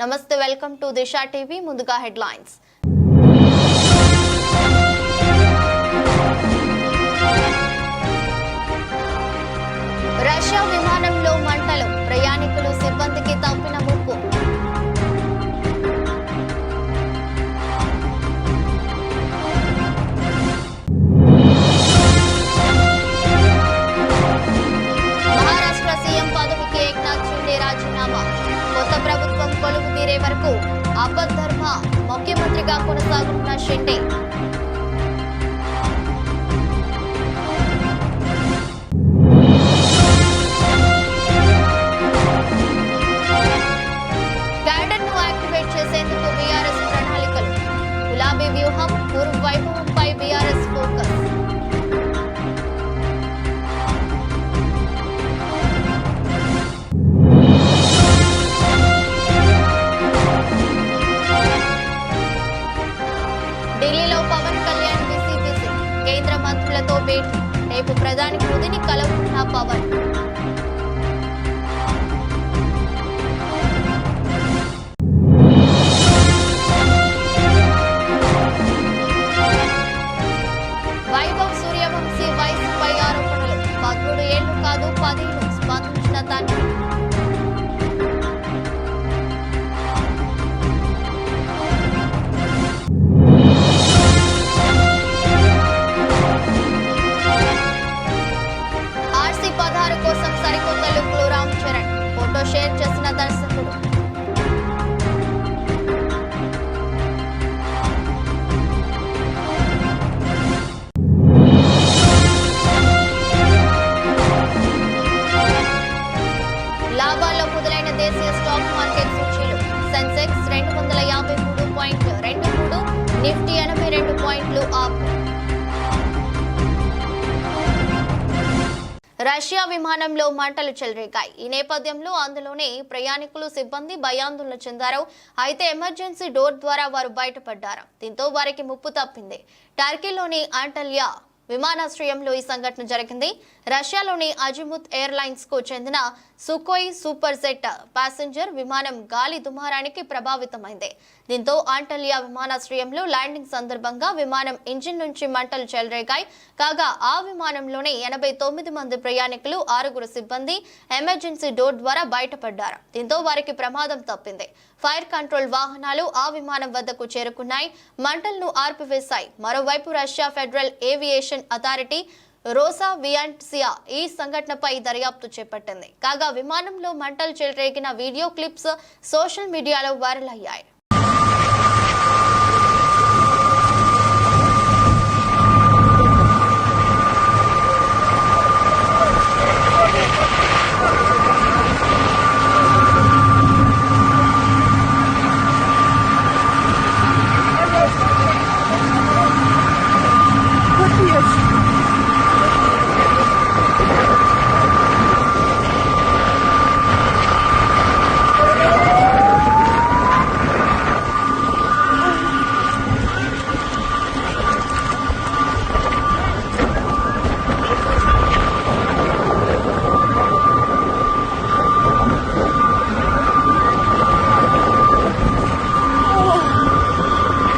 నమస్తే, welcome to Disha TV. ముందుగా headlines. Russia విమానంలో మంటలు, ప్రయాణికులు సిబ్బందికి తప్పిన ముప్పు. మహారాష్ట్ర సీఎం పదవికి ఏక్నాథ్ షిండే రాజీనామా. కొత్త ప్రభుత్వం కొలువు తీరే వరకు అబద్ధర్మ ముఖ్యమంత్రిగా కొనసాగుతున్న షిండే. క్యాడర్ను యాక్టివేట్ చేసేందుకు బీఆర్ఎస్ ప్రణాళికలు. గులాబీ వ్యూహం, పూర్వ వైభవంపై బీఆర్ఎస్ ఫోకస్. ఢిల్లీలో పవన్ కళ్యాణ్ బిజీ. కేంద్ర మంత్రులతో భేటీ. రేపు ప్రధాని మోదీని కలవనున్న పవన్. వైభవ్ సూర్యవంశీ వయసుపై ఆరోపణలు. 13 ఏళ్లు కాదు 15 స్పందించిన తండ్రి. ఆర్సీ 16 కోసం సరికొత్త లుక్ లో రామ్ చరణ్. ఫోటో షేర్ చేసిన దర్శకుడు. లాభాల్లో మొదలైన దేశీయ స్టాక్ మార్కెట్ సూచీలు. సెన్సెక్స్ 253.23, నిఫ్టీ 82 పాయింట్లు అప్. రష్యా విమానంలో మంటలు చెలరేగాయి. ఈ నేపథ్యంలో అందులోనే ప్రయాణికులు సిబ్బంది భయాందోళన చెందారు. అయితే ఎమర్జెన్సీ డోర్ ద్వారా వారు బయటపడ్డారు. దీంతో వారికి ముప్పు తప్పింది. టర్కీలోని అంటల్యా విమానాశ్రయంలో ఈ సంఘటన జరిగింది. రష్యాలోని అజిముత్ ఎయిర్లైన్స్ కు చెందిన సుకోయ్ సూపర్ జెట్ ప్యాసింజర్ విమానం గాలి దుమారానికి ప్రభావితమైంది. దీంతో అంటల్యా విమానాశ్రయంలో ల్యాండింగ్ సందర్భంగా విమానం ఇంజిన్ నుంచి మంటలు చెలరేగాయి. కాగా ఆ విమానంలోనే 89 మంది ప్రయాణికులు, 6 సిబ్బంది ఎమర్జెన్సీ డోర్ ద్వారా బయటపడ్డారు. దీంతో వారికి ప్రమాదం తప్పింది. ఫైర్ కంట్రోల్ వాహనాలు ఆ విమానం వద్దకు చేరుకున్నాయి, మంటలను ఆర్పివేశాయి. మరోవైపు రష్యా ఫెడరల్ ఏవియేషన్ అథారిటీ రోసావియంట్సియా ఈ సంఘటనపై దర్యాప్తు చేపట్టింది. కాగా విమానంలో మంటలు చెలరేగిన వీడియో క్లిప్స్ సోషల్ మీడియాలో వైరల్ అయ్యాయి.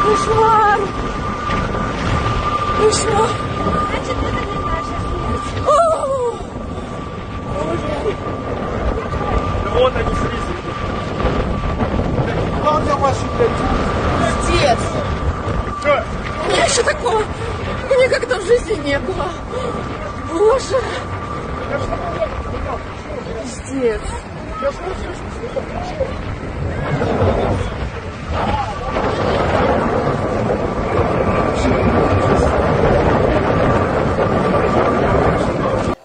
Кошмар! Кошмар! Значит, это не наша смерть. Да вон они слизли. Надо ваши, блядь. Пиздец! Что? У меня еще такого никогда в жизни не было. Боже! Пиздец!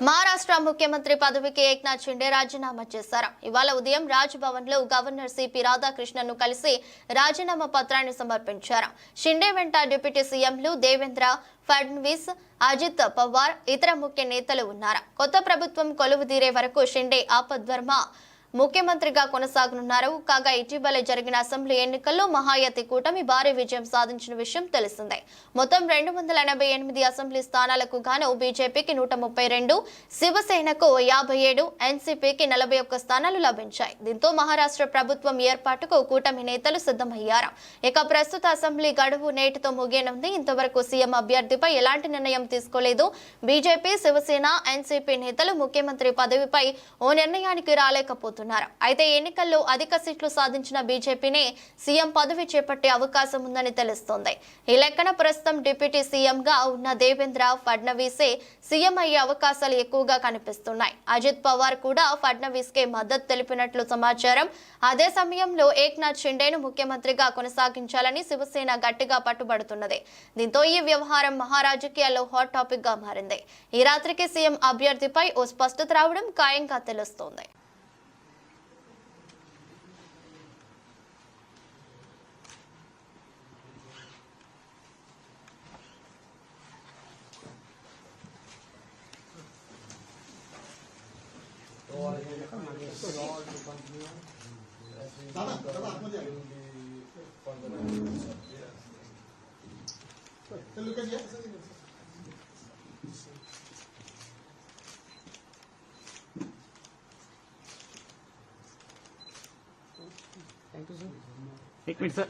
మహారాష్ట్ర ముఖ్యమంత్రి పదవికి ఏక్నాథ్ షిండే రాజీనామా చేశారు. ఇవాళ ఉదయం రాజ్ భవన్ లో గవర్నర్ సిపి రాధాకృష్ణన్ ను కలిసి రాజీనామా పత్రాన్ని సమర్పించారు. షిండే వెంట డిప్యూటీ సీఎంలు దేవేంద్ర ఫడ్నవీస్, అజిత్ పవార్, ఇతర ముఖ్య నేతలు ఉన్నారు. కొత్త ప్రభుత్వం కొలువు తీరే వరకు షిండే ఆపద్ధర్మ ముఖ్యమంత్రిగా కొనసాగనున్నారు. కాగా ఇటీవల జరిగిన అసెంబ్లీ ఎన్నికల్లో మహాయతి కూటమి భారీ విజయం సాధించిన విషయం తెలిసిందే. మొత్తం 288 అసెంబ్లీ స్థానాలకు గాను బీజేపీకి 132, శివసేనకు 57, ఎన్సీపీకి 41 స్థానాలు లభించాయి. దీంతో మహారాష్ట్ర ప్రభుత్వం ఏర్పాటుకు కూటమి నేతలు సిద్ధమయ్యారు. ఇక ప్రస్తుత అసెంబ్లీ గడువు నేటితో ముగియనుంది. ఇంతవరకు సీఎం అభ్యర్థిపై ఎలాంటి నిర్ణయం తీసుకోలేదు. బీజేపీ, శివసేన, ఎన్సీపీ నేతలు ముఖ్యమంత్రి పదవిపై ఓ నిర్ణయానికి రాలేకపోతున్నారు. అయితే ఎన్నికల్లో అధిక సీట్లు సాధించిన బీజేపీనే సీఎం పదవి చేపట్టే అవకాశం ఉందని తెలుస్తోంది. ఈ లెక్కన ప్రస్తుతం డిప్యూటీ సీఎంగా ఉన్న దేవేంద్ర ఫడ్నవీసే సీఎం అయ్యే అవకాశాలు ఎక్కువగా కనిపిస్తున్నాయి. అజిత్ పవార్ కూడా ఫడ్నవీస్ కే మద్దతు తెలిపినట్లు సమాచారం. అదే సమయంలో ఏక్నాథ్ షిండేను ముఖ్యమంత్రిగా కొనసాగించాలని శివసేన గట్టిగా పట్టుబడుతున్నది. దీంతో ఈ వ్యవహారం మహారాజకీయాల్లో హాట్ టాపిక్ గా మారింది. ఈ రాత్రికి సీఎం అభ్యర్థిపై ఓ స్పష్టత రావడం ఖాయంగా తెలుస్తోంది. एक मिनट सर.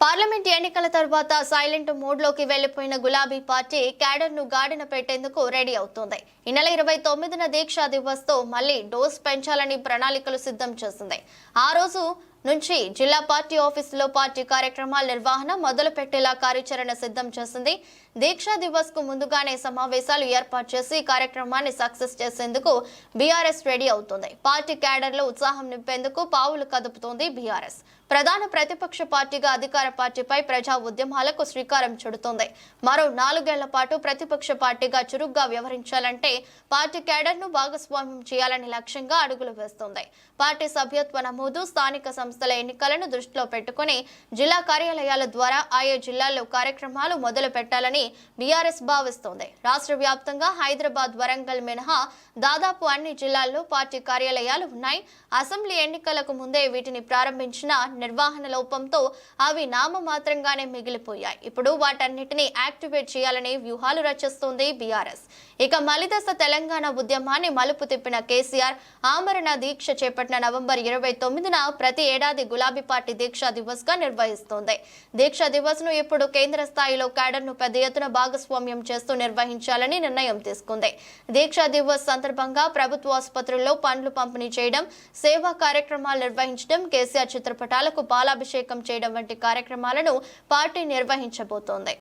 పార్లమెంట్ ఎన్నికల తర్వాత సైలెంట్ మోడ్ లోకి వెళ్లిపోయిన గులాబీ పార్టీ క్యాడర్ ను గాడిన పెట్టేందుకు రెడీ అవుతోంది. ఈ నెల 29న దీక్షా దివస్ తో మళ్లీ డోస్ పెంచాలని ప్రణాళికలు సిద్ధం చేసింది. ఆ రోజు నుంచి జిల్లా పార్టీ ఆఫీసులో పార్టీ కార్యక్రమాల నిర్వహణ మొదలు పెట్టేలా కార్యాచరణ సిద్ధం చేసింది. దీక్షా దివస్ కు ముందుగానే సమావేశాలు ఏర్పాటు చేసి కార్యక్రమాన్ని సక్సెస్ చేసేందుకు బీఆర్ఎస్ రెడీ అవుతుంది. పార్టీ క్యాడర్ లో ఉత్సాహం నింపేందుకు పావులు కదుపుతోంది బీఆర్ఎస్. ప్రధాన ప్రతిపక్ష పార్టీగా అధికార పార్టీపై ప్రజా ఉద్యమాలకు శ్రీకారం చుడుతోంది. మరో 4 ఏళ్ల పాటు ప్రతిపక్ష పార్టీగా చురుగ్గా వ్యవహరించాలంటే పార్టీ క్యాడర్ ను భాగస్వామ్యం చేయాలని లక్ష్యంగా అడుగులు వేస్తోంది. పార్టీ సభ్యత్వ నమోదు, స్థానిక సంస్థల ఎన్నికలను దృష్టిలో పెట్టుకుని జిల్లా కార్యాలయాల ద్వారా ఆయా జిల్లాల్లో కార్యక్రమాలు మొదలు పెట్టాలని బీఆర్ఎస్ భావిస్తోంది. రాష్ట్ర వ్యాప్తంగా హైదరాబాద్, వరంగల్ మినహా దాదాపు అన్ని జిల్లాల్లో పార్టీ కార్యాలయాలు ఉన్నాయి. అసెంబ్లీ ఎన్నికలకు ముందే వీటిని ప్రారంభించిన నిర్వహణ లోపంతో అవి నామమాత్రంగానే మిగిలిపోయాయి. ఇప్పుడు వాటన్నిటిని యాక్టివేట్ చేయాలని వ్యూహాలు రచిస్తోంది బీఆర్ఎస్. ఇక మలిదశ తెలంగాణ ఉద్యమాన్ని మలుపు తిప్పిన కేసీఆర్ ఆమరణ దీక్ష చేపట్టిన నవంబర్ 29న ప్రతి ఏడాది గులాబీ పార్టీ దీక్షా దివస్ గా నిర్వహిస్తోంది. దీక్షా దివస్ ను ఇప్పుడు కేంద్ర స్థాయిలో క్యాడర్ ను పెద్ద ఎత్తున భాగస్వామ్యం చేస్తూ నిర్వహించాలని నిర్ణయం తీసుకుంది. దీక్షా దివస్ సందర్భంగా ప్రభుత్వ ఆసుపత్రుల్లో పండ్లు పంపిణీ చేయడం, సేవా కార్యక్రమాలు నిర్వహించడం, కేసీఆర్ చిత్రపటాలకు పాలాభిషేకం చేయడం వంటి కార్యక్రమాలను పార్టీ నిర్వహించబోతోంది.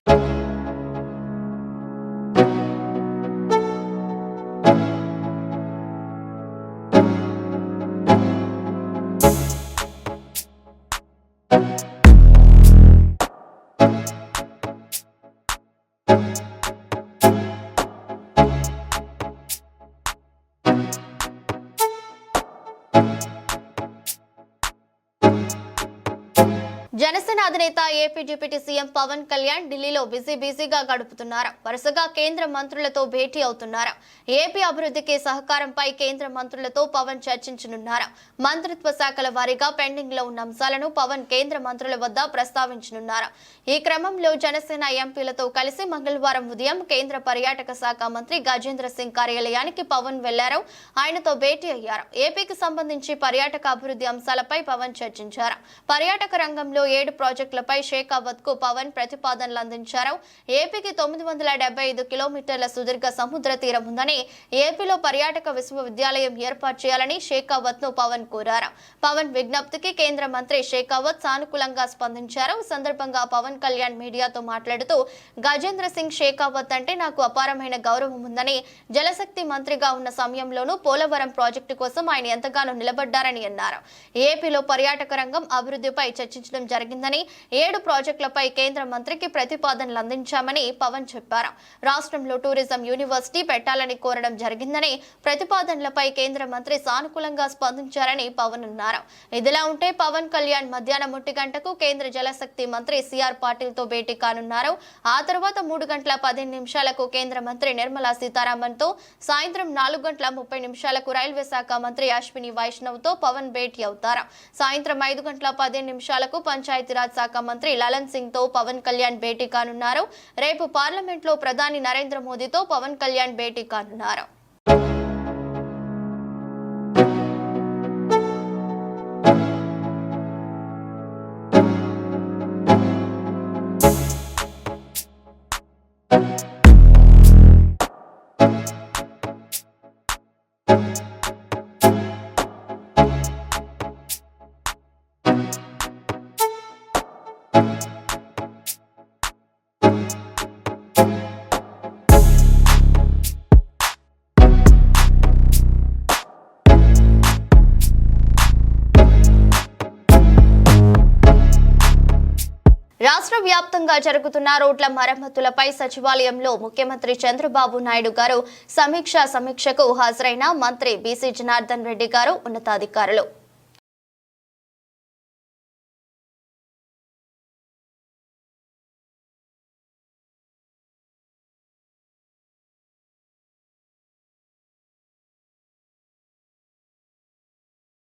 జనసేన అధినేత AP deputy CM Pawan Kalyan ఢిల్లీలో బిజీగా గడుపుతున్నారు. వరుసగా కేంద్ర మంత్రులతో భేటీ అవుతున్నారు. ఏపీ అభివృద్ధికి సహకారంపై కేంద్ర మంత్రులతో పవన్ చర్చించనున్నారు. మంత్రిత్వ శాఖల వారీగా పెండింగ్ లో ఉన్న అంశాలను పవన్ కేంద్ర మంత్రుల వద్ద ప్రస్తావించనున్నారు. ఈ క్రమంలో జనసేన ఎంపీలతో కలిసి మంగళవారం ఉదయం కేంద్ర పర్యాటక శాఖ మంత్రి గజేంద్ర సింగ్ కార్యాలయానికి పవన్ వెళ్లారు. ఆయనతో భేటీ అయ్యారు. ఏపీకి సంబంధించి పర్యాటక అభివృద్ధి అంశాలపై పవన్ చర్చించారు. పర్యాటక రంగంలో 7 ప్రాజెక్టులపై షేకావత్ కు పవన్ ప్రతిపాదనలు అందించారు. ఏపీకి 975 కిలోమీటర్ల సుదీర్ఘ సముద్ర తీరం ఉందని, ఏపీలో పర్యాటక విశ్వవిద్యాలయం ఏర్పాటు చేయాలని షేకావత్ ను పవన్ కోరారు. పవన్ విజ్ఞప్తికి కేంద్ర మంత్రి షేకావత్ సానుకూలంగా స్పందించారు. ఈ సందర్భంగా పవన్ కళ్యాణ్ మీడియాతో మాట్లాడుతూ, గజేంద్ర సింగ్ షేకావత్ అంటే నాకు అపారమైన గౌరవం ఉందని, జలశక్తి మంత్రిగా ఉన్న సమయంలోనూ పోలవరం ప్రాజెక్టు కోసం ఆయన ఎంతగానో నిలబడ్డారని అన్నారు. ఏపీలో పర్యాటక రంగం అభివృద్ధిపై చర్చించడం జరిగిందని 7 ప్రాజెక్టులపై కేంద్ర మంత్రికి ప్రతిపాదనలు అందించామని పవన్ చెప్పారు. రాష్ట్రంలో టూరిజం యూనివర్సిటీ పెట్టాలని కోరడం జరిగిందని, ప్రతిపాదనలపై కేంద్ర మంత్రి సానుకూలంగా స్పందించారని పవన్ అన్నారు. ఇదిలా ఉంటే పవన్ కళ్యాణ్ మధ్యాహ్నం 1 గంటకు కేంద్ర జలశక్తి మంత్రి సిఆర్ పాటిల్ తో భేటీ కానున్నారు. ఆ తర్వాత 3 గంటల 15 నిమిషాలకు కేంద్ర మంత్రి నిర్మలా సీతారామన్ తో, సాయంత్రం 4 గంటల 30 నిమిషాలకు రైల్వే శాఖ మంత్రి అశ్విని వైష్ణవ్ తో పవన్ భేటీ అవుతారు. సాయంత్రం 5 గంటల 15 నిమిషాలకు పంచాయతీరాజ్ శాఖ మంత్రి లలన్ సింగ్ తో పవన్ కళ్యాణ్ భేటీ కానున్నారు. రేపు పార్లమెంట్ లో ప్రధాని నరేంద్ర మోదీతో పవన్ కళ్యాణ్ భేటీ కానున్నారు. రాష్ట్ర వ్యాప్తంగా జరుగుతున్న రోడ్ల మరమ్మతులపై సచివాలయంలో ముఖ్యమంత్రి చంద్రబాబు నాయుడు గారు సమీక్షకు హాజరైన మంత్రి బీసీ జనార్దన్ రెడ్డి గారు, ఉన్నతాధికారులు.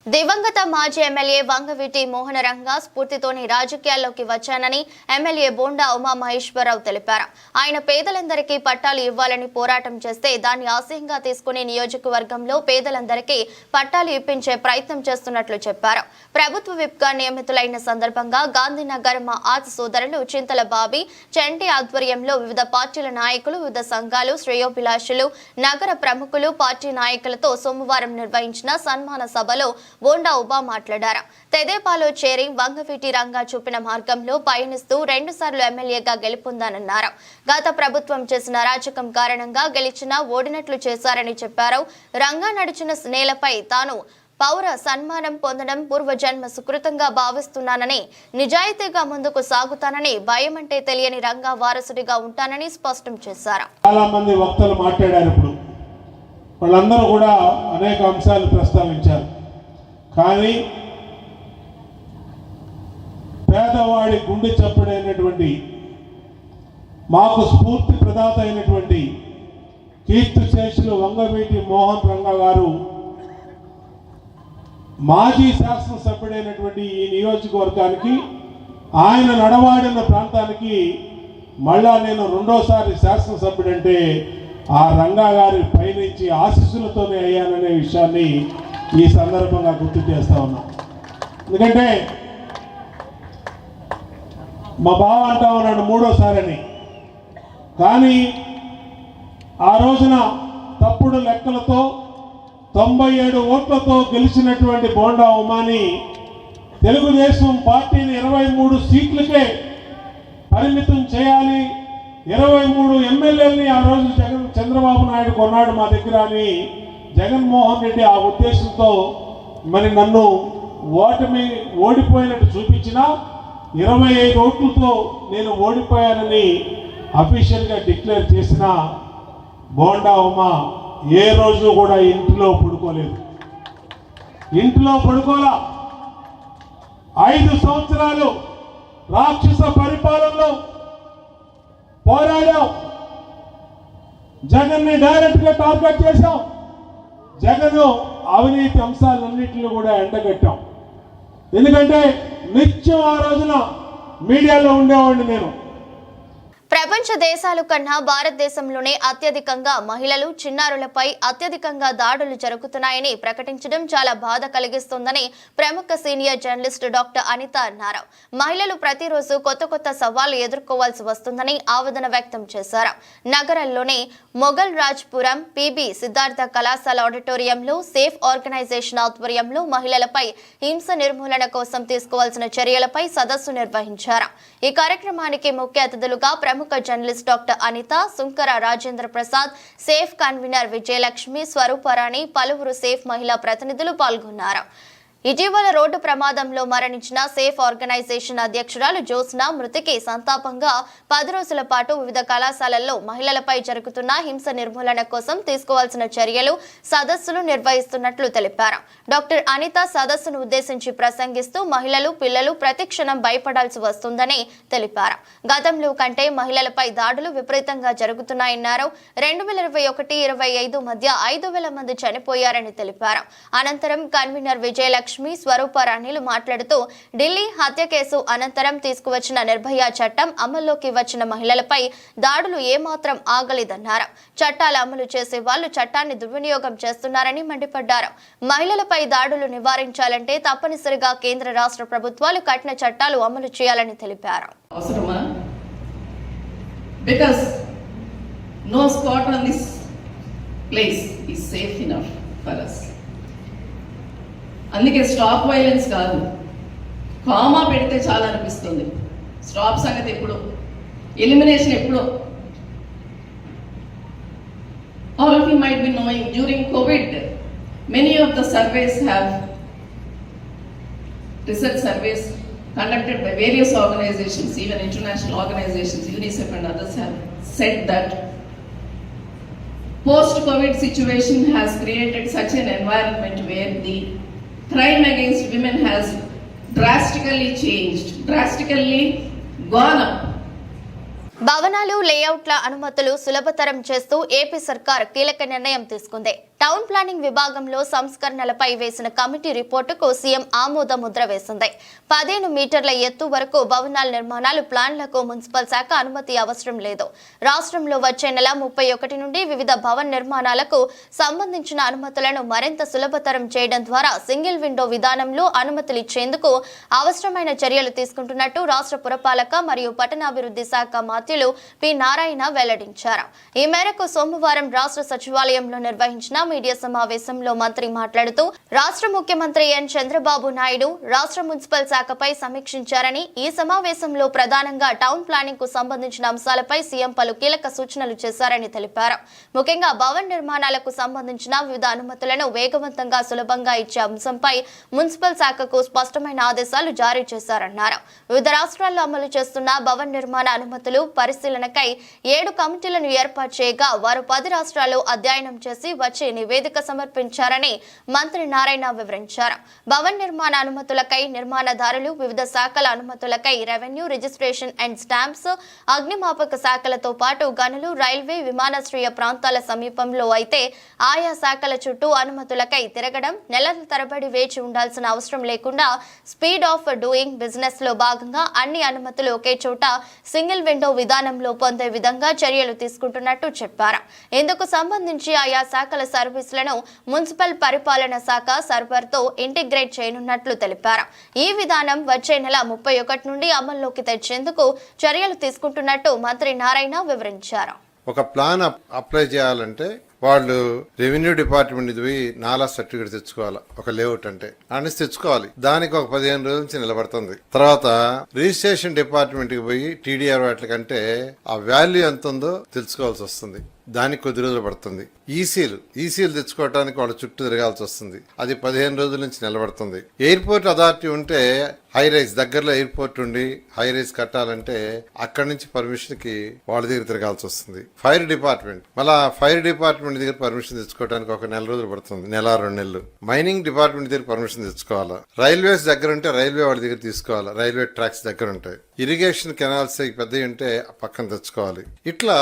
దివంగత మాజీ ఎమ్మెల్యే వంగవీటి మోహనరంగ స్ఫూర్తితోనే రాజకీయాల్లోకి వచ్చానని ఎమ్మెల్యే బోండా ఉమామహేశ్వరరావు తెలిపారు. ఆయన పేదలందరికీ పట్టాలు ఇవ్వాలని పోరాటం చేస్తే దాన్ని ఆశయంగా తీసుకుని నియోజకవర్గంలో పేదలందరికీ పట్టాలు ఇప్పించే ప్రయత్నం చేస్తున్నట్లు చెప్పారు. ప్రభుత్వ విప్గా నియమితులైన సందర్భంగా గాంధీనగర్ మా ఆది సోదరులు చింతల బాబీ చెంటి ఆధ్వర్యంలో వివిధ పార్టీల నాయకులు, వివిధ సంఘాలు, శ్రేయోభిలాషులు, నగర ప్రముఖులు, పార్టీ నాయకులతో సోమవారం నిర్వహించిన సన్మాన సభలో బోండా ఉబా మాట్లాడారు. తెదేపాలో చేరి వంగవీటి రంగా చూపిన మార్గంలో పయనిస్తూ 2 సార్లు ఎమ్మెల్యేగా గెలుపొందానన్నారు. గత ప్రభుత్వం చేసిన అరాచకం కారణంగా గెలిచినా ఓడినట్లు చేశారని చెప్పారు. రంగా నడిచిన నేలపై తాను పౌర సన్మానం పొందడం పూర్వజన్మ సుకృతంగా భావిస్తున్నానని, నిజాయితీగా ముందుకు సాగుతానని, భయం అంటే తెలియని రంగా వారసుడిగా ఉంటానని స్పష్టం చేశారు. చాలా మంది వక్తలు మాట్లాడారు. ఇప్పుడు వాళ్ళందరూ కూడా అనేక అంశాలు ప్రస్తావించారు. కానీ పేదవాడి గుండె చప్పుడైనటువంటి, మాకు స్ఫూర్తి ప్రదాత అయినటువంటి కీర్తిశేషులు వంగవీటి మోహన్ రంగా గారు మాజీ శాసనసభ్యుడైనటువంటి ఈ నియోజకవర్గానికి, ఆయన నడవాడిన ప్రాంతానికి మళ్ళా నేను 2వసారి శాసనసభ్యుడంటే ఆ రంగా గారి పైనుంచి ఆశీస్సులతోనే అయ్యాననే విషయాన్ని ఈ సందర్భంగా గుర్తు చేస్తా ఉన్నా. ఎందుకంటే మా బావ అంటా ఉన్నాడు 3వసారని, కానీ ఆ రోజున తప్పుడు లెక్కలతో 97 ఓట్లతో గెలిచినటువంటి బోండా ఉమాని తెలుగుదేశం పార్టీని 23 సీట్లకే పరిమితం చేయాలి, 23 ఎమ్మెల్యేలని ఆ రోజు చంద్రబాబు నాయుడు కొన్నాడు మా దగ్గర అని జగన్మోహన్ రెడ్డి ఆ ఉద్దేశంతో మరి నన్ను ఓడిపోయినట్టు చూపించినా 25 ఓట్లతో నేను ఓడిపోయానని అఫీషియల్గా డిక్లేర్ చేసిన బోండా ఉమా ఏ రోజు కూడా ఇంట్లో పడుకోలేదు. ఇంట్లో పడుకోలా. 5 సంవత్సరాలు రాక్షస పరిపాలనలో పోరాడాం. జగన్ని డైరెక్ట్ గా టార్గెట్ చేశాం. జగన్ అవినీతి అంశాలన్నింటినీ కూడా ఎండగట్టాం. ఎందుకంటే నిత్యం ఆ రోజున మీడియాలో ఉండేవాడిని నేను. ప్రపంచ దేశాల కన్నా భారతదేశంలోనే అత్యధికంగా మహిళలు, చిన్నారులపై అత్యధికంగా దాడులు జరుగుతున్నాయని ప్రకటించడం చాలా బాధ కలిగిస్తుందని ప్రముఖ సీనియర్ జర్నలిస్ట్ డాక్టర్ అనిత అన్నారు. మహిళలు ప్రతిరోజు కొత్త సవాళ్లు ఎదుర్కోవాల్సి వస్తుందని ఆవేదన వ్యక్తం చేశారు. నగరంలోని మొఘల్ రాజ్పురం పిబి సిద్ధార్థ కళాశాల ఆడిటోరియంలో సేఫ్ ఆర్గనైజేషన్ ఆధ్వర్యంలో మహిళలపై హింస నిర్మూలన కోసం తీసుకోవాల్సిన చర్యలపై సదస్సు నిర్వహించారు. ఈ కార్యక్రమానికి ముఖ్య అతిథులుగా ప్రముఖ journalist doctor Anitha, Sunkara Rajendra Prasad, safe convener Vijayalakshmi, Swaruparani, పలువురు సేఫ్ మహిళా ప్రతినిధులు పాల్గొన్నారు. ఇటీవల రోడ్డు ప్రమాదంలో మరణించిన సేఫ్ ఆర్గనైజేషన్ అధ్యక్షురాలు జ్యోత్స్న మృతికి సంతాపంగా 10 రోజుల పాటు వివిధ కళాశాలల్లో మహిళలపై జరుగుతున్న హింస నిర్మూలన కోసం తీసుకోవాల్సిన చర్యలు సదస్సులు నిర్వహిస్తున్నట్లు తెలిపారు. డాక్టర్ అనిత సదస్సును ఉద్దేశించి ప్రసంగిస్తూ మహిళలు పిల్లలు ప్రతిక్షణం భయపడాల్సి వస్తుందని తెలిపారు. గతంలో కంటే మహిళలపై దాడులు విపరీతంగా జరుగుతున్నాయన్నారు. 2021-25 మధ్య 5,000 మంది చనిపోయారని తెలిపారు. అనంతరం కన్వీనర్ విజయలక్ష్మి స్వరూప రాణిలు మాట్లాడుతూ ఢిల్లీ హత్య కేసు అనంతరం తీసుకువచ్చిన నిర్భయ చట్టం అమల్లోకి వచ్చిన మహిళలపై దాడులు ఏమాత్రం ఆగలేదన్నారు. చట్టాలు అమలు చేసే వాళ్ళు చట్టాన్ని దుర్వినియోగం చేస్తున్నారని మండిపడ్డారు. మహిళలపై దాడులు నివారించాలంటే తప్పనిసరిగా కేంద్ర రాష్ట్ర ప్రభుత్వాలు కఠిన చట్టాలు అమలు చేయాలని తెలిపారు. Because no spot on this place is safe enough for us. అందుకే స్టాప్ వైలెన్స్ కాదు, కామా పెడితే చాలా అనిపిస్తుంది. స్టాప్ సంగతి ఎప్పుడు, ఎలిమినేషన్ ఎప్పుడు. All of you might be knowing during COVID, many of the surveys have, research surveys conducted by various organizations, even international organizations, UNICEF and others have said that post-COVID situation has created such an environment where the crime against women has drastically changed, drastically gone up. భవనాలు లేఅవుట్ల అనుమతులు సులభతరం చేస్తూ AP సర్కార్ కీలక నిర్ణయం తీసుకుంది. Town planning విభాగంలో సంస్కరణలపై వేసిన కమిటీ రిపోర్టుకు సీఎం ఆమోద ముద్ర వేసింది. 15 మీటర్ల ఎత్తు వరకు భవనాల నిర్మాణాలు ప్లాన్లకు మున్సిపల్ శాఖ అనుమతి అవసరం లేదు. రాష్ట్రంలో వచ్చే నెల 31 నుండి వివిధ భవన నిర్మాణాలకు సంబంధించిన అనుమతులను మరింత సులభతరం చేయడం ద్వారా సింగిల్ విండో విధానంలో అనుమతులు ఇచ్చేందుకు అవసరమైన చర్యలు తీసుకుంటున్నట్టు రాష్ట్ర పురపాలక మరియు పట్టణాభివృద్ధి శాఖ మంత్రులు పి నారాయణ వెల్లడించారు. ఈ మేరకు సోమవారం రాష్ట్ర సచివాలయంలో నిర్వహించిన మీడియా సమావేశంలో మంత్రి మాట్లాడుతూ రాష్ట్ర ముఖ్యమంత్రి ఎన్ చంద్రబాబు నాయుడు రాష్ట్ర మున్సిపల్ శాఖపై సమీక్షించారని, ఈ సమావేశంలో ప్రధానంగా టౌన్ ప్లానింగ్ కు సంబంధించిన అంశాలపై సీఎం పలు కీలక సూచనలు చేశారని తెలిపారు. ముఖ్యంగా భవన నిర్మాణాలకు సంబంధించిన వివిధ అనుమతులను వేగవంతంగా సులభంగా ఇచ్చే అంశంపై మున్సిపల్ శాఖకు స్పష్టమైన ఆదేశాలు జారీ చేశారన్నారు. వివిధ రాష్ట్రాల్లో అమలు చేస్తున్న భవన నిర్మాణ అనుమతులు పరిశీలనకై 7 కమిటీలను ఏర్పాటు చేయగా వారు 10 రాష్ట్రాల్లో అధ్యయనం చేసి వచ్చి నివేదిక సమర్పించారని మంత్రి నారాయణ వివరించారు. భవన నిర్మాణ అనుమతులకై నిర్మాణదారులు, వివిధ శాఖల అనుమతులకై రెవెన్యూ, రిజిస్ట్రేషన్ అండ్ స్టాంప్స్, అగ్నిమాపక శాఖలతో పాటు గనులు, రైల్వే, విమానాశ్రయ ప్రాంతాల సమీపంలో అయితే ఆయా శాఖల చుట్టూ అనుమతులకై తిరగడం, నెలల తరబడి వేచి ఉండాల్సిన అవసరం లేకుండా స్పీడ్ ఆఫ్ డూయింగ్ బిజినెస్ లో భాగంగా అన్ని అనుమతులు ఒకే చోట సింగిల్ విండో విధానంలో పొందే విధంగా చర్యలు తీసుకుంటున్నట్టు చెప్పారు. ఇందుకు సంబంధించి ఆయా శాఖల సర్వీసులను మున్సిపల్ పరిపాలన శాఖ సర్వర్తో ఇంటిగ్రేట్ చేయనున్నట్లు తెలిపారు. ఈ విధానం వచ్చే నెల 31 నుండి అమల్లోకి తెచ్చేందుకు చర్యలు తీసుకుంటున్నట్టు మంత్రి నారాయణ వివరించారు. ఒక ప్లాన్ అప్లై చేయాలంటే వాళ్ళు రెవెన్యూ డిపార్ట్మెంట్ పోయి నాలా సర్టిఫికేట్ తెచ్చుకోవాలి. ఒక లేఅవుట్ అంటే అనేసి తెచ్చుకోవాలి. దానికి ఒక 15 రోజుల నుంచి నిలబడుతుంది. తర్వాత రిజిస్ట్రేషన్ డిపార్ట్మెంట్ కి పోయి టీడీఆర్ వాటికంటే ఆ వాల్యూ ఎంత ఉందో తెలుసుకోవాల్సి వస్తుంది. దానికి కొద్ది రోజులు పడుతుంది. ఈసీలు తెచ్చుకోవడానికి వాళ్ళ చుట్టూ తిరగాల్సి వస్తుంది. అది 15 రోజుల నుంచి నిలబడుతుంది. ఎయిర్పోర్ట్ అథారిటీ ఉంటే హై రైజ్ దగ్గరలో ఎయిర్పోర్ట్ ఉండి హై రైజ్ కట్టాలంటే అక్కడి నుంచి పర్మిషన్ కి వాళ్ళ దగ్గర తిరగాల్సి వస్తుంది. ఫైర్ డిపార్ట్మెంట్ దగ్గర పర్మిషన్ తెచ్చుకోవడానికి ఒక 1 నెల రోజులు పడుతుంది. 1-2 నెలలు. మైనింగ్ డిపార్ట్మెంట్ దగ్గర పర్మిషన్ తెచ్చుకోవాలా. రైల్వేస్ దగ్గర ఉంటే రైల్వే వాళ్ళ దగ్గర తీసుకోవాలా. రైల్వే ట్రాక్స్ దగ్గర ఉంటాయి. ఇరిగేషన్ కెనాల్స్ పెద్దవి ఉంటే పక్కన తెచ్చుకోవాలి. ఇట్లా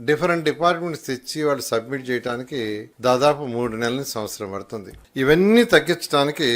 డిఫరెంట్ డిపార్ట్మెంట్స్ తెచ్చి వాళ్ళు సబ్మిట్ చేయడానికి దాదాపు 3 నెలల నుంచి సంవత్సరం పడుతుంది. ఇవన్నీ తగ్గించడానికి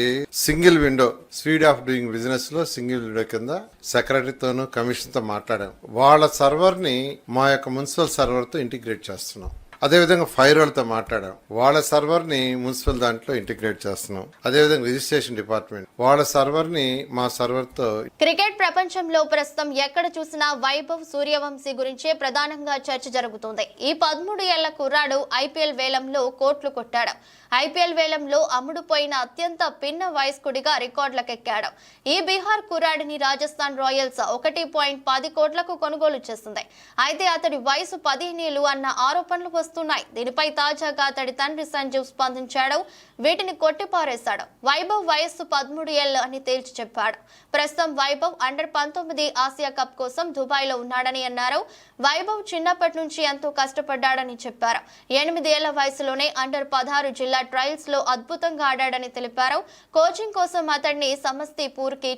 single window speed of doing business లో సింగిల్ విండో కింద సెక్రటరీతోనూ కమిషన్ తో మాట్లాడాం. వాళ్ళ సర్వర్ ని మా యొక్క మున్సిపల్ సర్వర్ తో ఇంటిగ్రేట్ చేస్తున్నాం. అదేవిధంగా ఫైర్ వాళ్ళతో మాట్లాడాం. వాళ్ళ సర్వర్ ని మున్సిపల్ దాంట్లో ఇంటిగ్రేట్ చేస్తున్నాం. అదేవిధంగా రిజిస్ట్రేషన్ డిపార్ట్మెంట్ వాళ్ళ సర్వర్ ని మా సర్వర్ తో. క్రికెట్ ప్రపంచంలో ప్రస్తుతం ఎక్కడ చూసినా వైభవ్ సూర్యవంశీ గురించే ప్రధానంగా చర్చ జరుగుతుంది. ఈ 13 ఏళ్ల కుర్రాడు ఐపీఎల్ వేలంలో కోట్లు కొట్టాడు. ఐపీఎల్ వేలంలో అమ్ముడుపోయిన అత్యంత పిన్న వయస్కుడిగా రికార్డులకెక్కాడు. ఈ బీహార్ కుర్రాడిని రాజస్థాన్ రాయల్స్ 1.10 కోట్లకు కొనుగోలు చేసింది. అయితే అతడి వయసు 15 ఏళ్లు అన్న ఆరోపణలు వస్తున్నాయి. దీనిపై తాజాగా అతడి తండ్రి సంజీవ్ స్పందించాడు. వీటిని కొట్టిపారేశాడు. వైభవ్ వయస్సు 13 ఏళ్లు అని తేల్చి చెప్పాడు. ప్రస్తుతం వైభవ్ అండర్-19 ఆసియా కప్ కోసం దుబాయ్ లో ఉన్నాడని అన్నారు. వైభవ్ చిన్నప్పటి నుంచి ఎంతో కష్టపడ్డాడని చెప్పారు. 8 ఏళ్ల వయసులోనే అండర్-16 జిల్లా ట్రయల్స్ లో అద్భుతంగా ఆడాడని తెలిపారు. కోచింగ్ కోసం అతడిని సమస్తీపూర్ కి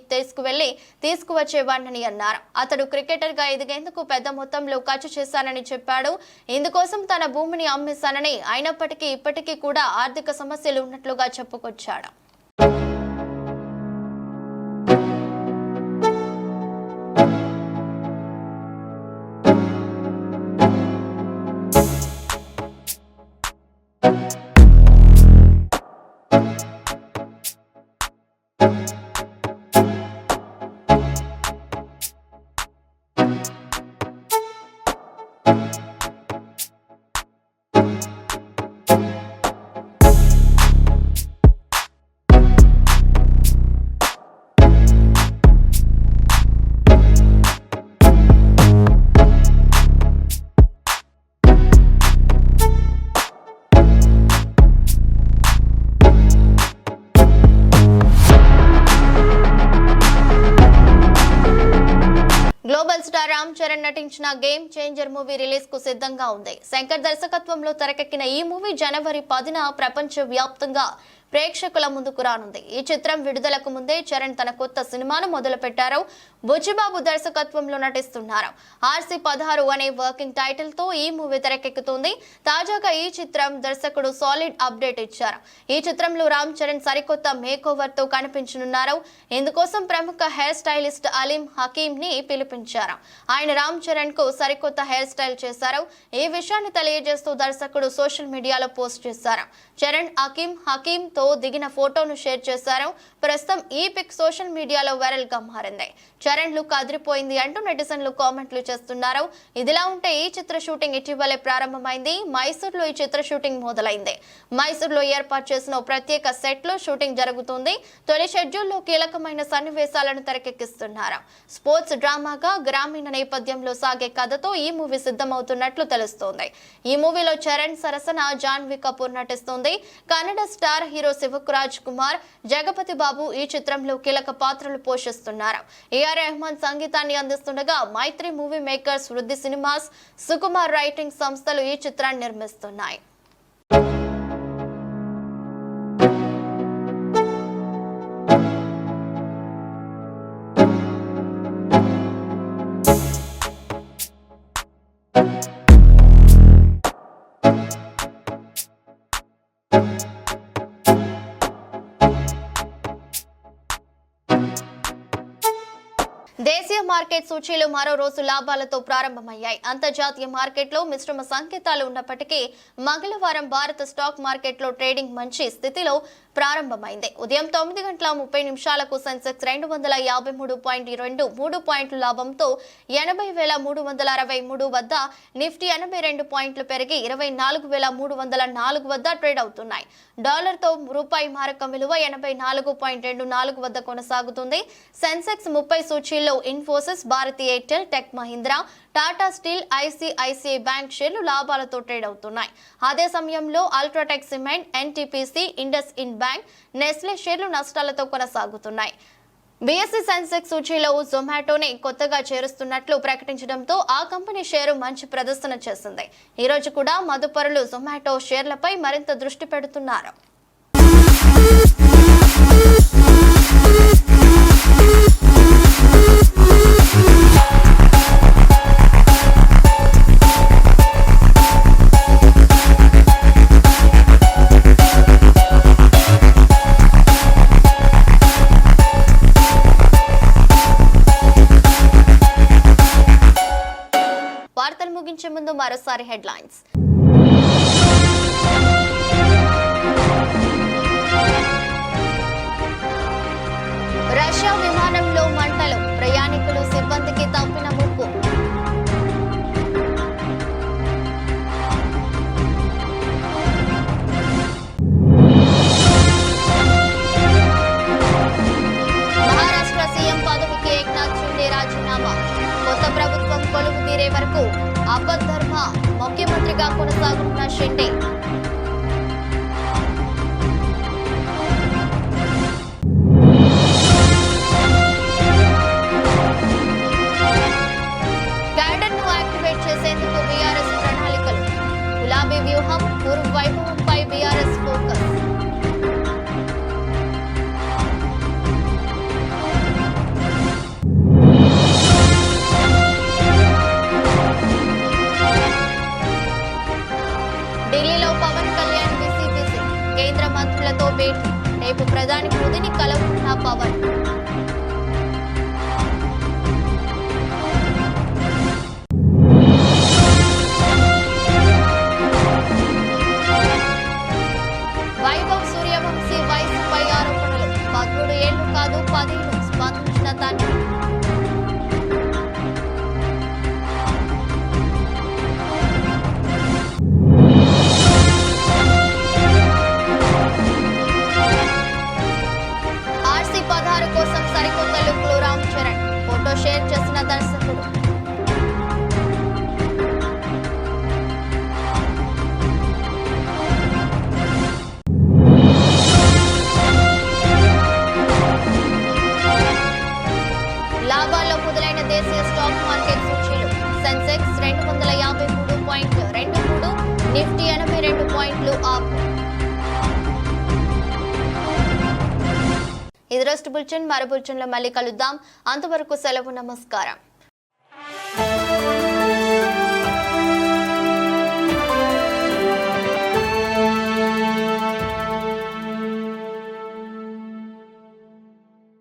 తీసుకువచ్చేవాడని అన్నారు. అతడు క్రికెటర్ గా ఎదిగేందుకు పెద్ద మొత్తంలో ఖర్చు చేశానని చెప్పాడు. ఇందుకోసం తన భూమిని అమ్మేశానని, అయినప్పటికీ ఇప్పటికీ కూడా ఆర్థిక సమస్యలు ఉన్నట్లుగా చెప్పుకొచ్చాడు. గ్లోబల్ స్టార్ రామ్ చరణ్ నటించిన గేమ్ చేంజర్ మూవీ రిలీజ్ కు సిద్ధంగా ఉంది. శంకర్ దర్శకత్వంలో తెరకెక్కిన ఈ మూవీ జనవరి 10న ప్రపంచ వ్యాప్తంగా ప్రేక్షకుల ముందుకు రానుంది. ఈ చిత్రం విడుదలకు ముందే చరణ్ తన కొత్త సినిమాను మొదలుపెట్టారు. బుచ్చిబాబు దర్శకత్వంలో నటిస్తున్నారు. RC16 అనే వర్కింగ్ టైటిల్ తో ఈ మూవీ తెరకెక్కుతుంది. తాజాగా ఈ చిత్రం దర్శకుడు సాలిడ్ అప్డేట్ ఇచ్చారు. ఈ చిత్రంలో రామ్ చరణ్ సరికొత్త మేక్ ఓవర్ తో కనిపించనున్నారు. ఇందుకోసం ప్రముఖ హెయిర్ స్టైలిస్ట్ అలీం హకీం ని పిలిపించారు. ఆయన రామ్ చరణ్ కు సరికొత్త హెయిర్ స్టైల్ చేశారు. ఈ విషయాన్ని తెలియజేస్తూ దర్శకుడు సోషల్ మీడియాలో పోస్ట్ చేశారు. చరణ్ హకీం తో దిగిన ఫోటోను షేర్ చేశారు. ప్రస్తుతం ఈ పిక్ సోషల్ మీడియాలో వైరల్ గా మారింది. చరణ్ లుక్ అదిరిపోయింది అంటూ నెటిజన్లు కామెంట్లు చేస్తున్నారు. ఇదిలా ఉంటే ఈ చిత్ర షూటింగ్ ఇటీవలే ప్రారంభమైంది. మైసూర్లో ఈ చిత్ర షూటింగ్ మొదలైంది. మైసూర్లో ఏర్పాటు చేసిన ప్రత్యేక సెట్ లో షూటింగ్ జరుగుతుంది. తొలి షెడ్యూల్లో కీలకమైన సన్నివేశాలను తెరకెక్కిస్తున్నారు. స్పోర్ట్స్ డ్రామాగా గ్రామీణ నేపథ్యంలో సాగే కథతో ఈ మూవీ సిద్ధమవుతున్నట్లు తెలుస్తోంది. ఈ మూవీలో చరణ్ సరసన జాన్వీ కపూర్ నటిస్తుంది. కన్నడ స్టార్ హీరో శివరాజ్ కుమార్, జగపతి బాబు ఈ చిత్రంలో కీలక పాత్రలు పోషిస్తున్నారు. AR రెహమాన్ సంగీతాన్ని అందిస్తుండగా మైత్రి మూవీ మేకర్స్, వృద్ధి సినిమాస్, సుకుమార్ రైటింగ్ సంస్థలు ఈ చిత్రాన్ని నిర్మిస్తున్నాయి. దేశీయ మార్కెట్ సూచీలు మరో రోజు లాభాలతో ప్రారంభమయ్యాయి. అంతర్జాతీయ మార్కెట్లో మిశ్రమ సంకేతాలు ఉన్నప్పటికీ మంగళవారం భారత స్టాక్ మార్కెట్లో ట్రేడింగ్ మంచి స్థితిలో ప్రారంభమైంది. ఉదయం 9:30 సెన్సెక్స్ 253.23 పాయింట్ల లాభంతో 80,363 వద్ద, నిఫ్టీ 82 పాయింట్లు పెరిగి 24,304 వద్ద ట్రేడ్ అవుతున్నాయి. డాలర్తో రూపాయి మారకం విలువ 84.24 వద్ద కొనసాగుతుంది. సెన్సెక్స్ 30 సూచీల్లో Infosys, Bharti Airtel, tech Mahindra, Tata steel, ICICI bank షేర్లు లాభాలతో ట్రేడ్ అవుతున్నాయి. అదే సమయంలో UltraTech cement, NTPC, IndusInd bank, Nestle షేర్లు నష్టాలతో కొనసాగుతున్నాయి. BSE సెన్సెక్స్ సూచీలో జొమాటోని కొత్తగా చేరుస్తున్నట్లు ప్రకటించడంతో ఆ కంపెనీ షేరు మంచి ప్రదర్శన చేసింది. ఈ రోజు కూడా మదుపరులు జొమాటో షేర్లపై మరింత దృష్టి పెడుతున్నారు. వార్తలు ముగించే ముందు మరోసారి హెడ్లైన్స్. రష్యా విమానంలో మంటలు, ప్రయాణికులు, సిబ్బందికి తప్పిన ముప్పు. మహారాష్ట్ర సీఎం పదవికి ఏక్నాథ్ షిండే రాజీనామా. కొత్త ప్రభుత్వం కొలువు తీరే వరకు అబద్ధర్మ ముఖ్యమంత్రిగా కొనసాగుతున్న షిండే. క్యాడర్ను యాక్టివేట్ చేసేందుకు బీఆర్ఎస్ ప్రణాళికలు. గులాబీ వ్యూహం, పూర్వ వైభవంపై బీఆర్ఎస్ ఫోకస్. ఢిల్లీలో పవన్ కళ్యాణ్ బిజీ. కేంద్ర మంత్రులతో భేటీ. రేపు ప్రధాని మోదీని కలవనున్న పవన్. వైభవ్ సూర్యవంశీ వయసుపై ఆరోపణలు. 13 ఏళ్లు కాదు 10 ఏళ్లు స్పందించిన తండ్రి. RC-16 కోసం సరికొత్త లుక్లో రామ్ చరణ్. ఫోటో షేర్ చేసిన దర్శకుడు. లాభాల్లో మొదలైన దేశీయ స్టాక్ మార్కెట్ సూచీలు. సెన్సెక్స్ 253.23, నిఫ్టీ 82 పాయింట్లు అప్. ఇది రోజు బులెటిన్. మరో బులెటిన్లో మళ్ళీ కలుద్దాం. అంతవరకు సెలవు. నమస్కారం.